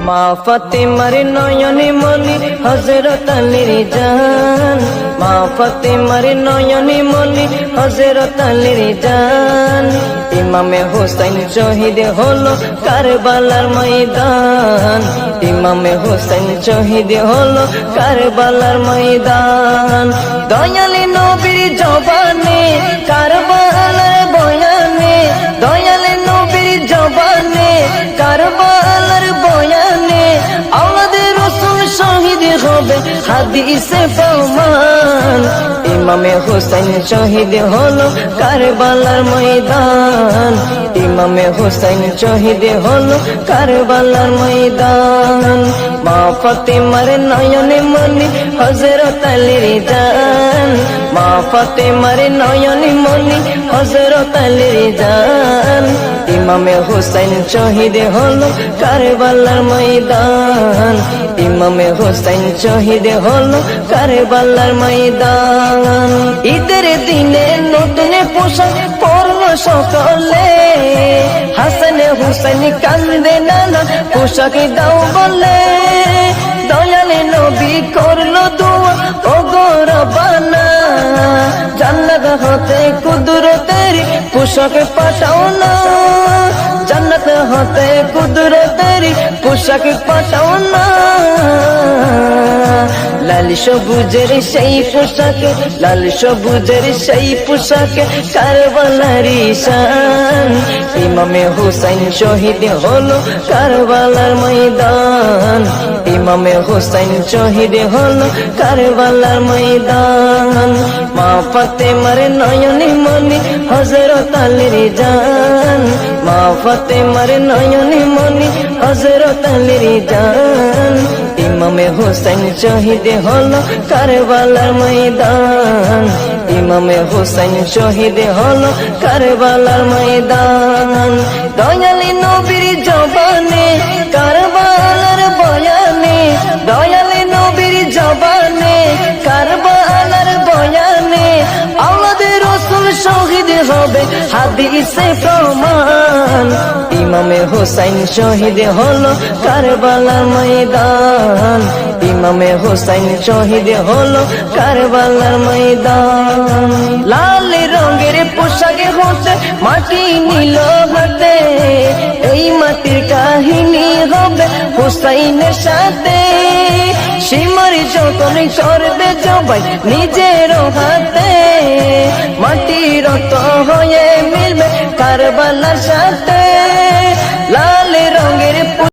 মা ফাতেমার নয়নে মনি হযরত আলীর জান, মা ফাতেমার নয়নে মনি হযরত আলীর জান। ইমামে হোসেন শহীদ হলো কারবালার ময়দান, ইমামে হোসেন শহীদ হলো কারবালার ময়দান। দয়ালি নবীর জবানে কারবালার বয়ানে, দয়ালি নবীর জবানে কারবালার বয়ানে, আওলাদে রাসূল শহীদ হবে হাদিসে প্রমাণ। ইমামে হোসেন শহীদ হলো কারবালার ময়দান, ইমামে হোসেন শহীদ হলো কারবালার ময়দান। মা ফাতেমার নয়নে মনি হযরত আলীর জান, মা ফাতেমার নয়নে মনি হযরত আলীর জান। ইমামে হোসেন শহীদ হলো কারবালার ময়দান, ইমামে হোসেন শহীদ হলো কারবালার ময়দান। ঈদের দিনে নতুন পোশাক পরলো সকলে, হাসান হুসেন কান্দে নানা পোশাক দাও বলে। দয়ালে নবী করলো দোয়া ও গো রব্বানা, জান্নাত হতে কুদরতের পোশাক পাঠাও না, জান্নাত হতে কুদরতের পোশাক পাঠাও না। লাল সবুজের সেই পোশাকে, লাল সবুজের সেই পোশাকে কারবালার শান। ইমামে হোসেন শহীদ হলো কারবালার ময়দান, ইমামে হোসেন শহীদ হলো কারবালার ময়দান। মা ফাতেমার নয়নে মনি হযরত আলীর জান, মা ফাতেমার নয়নে মনি হযরত আলীর জান। ইমামে হোসেন শহীদ হলো কারবালার ময়দান, ইমামে হোসেন শহীদ হলো কারবালার ময়দান। দয়ালি নবীর জবানে কারবালার বয়ানে, দয়ালি নবীর জবানে কারবালার বয়ানে, আওলাদে রাসূল শহীদ হবে হাদিসে প্রমাণ। ইমামে হোসেন শহীদ হলো কারবালার ময়দান, ইমামে হোসেন শহীদ হলো কারবালার ময়দান। লাল রঙের পোশাকে হোসেন মাটি নিল হাতে, এই মাটির কাহিনী হবে হুসাইনের সাথে। সীমার যখন করবে জবাই নিজের হাতে, মাটির রক্ত হয়ে মিলবে কারবালার সাথে।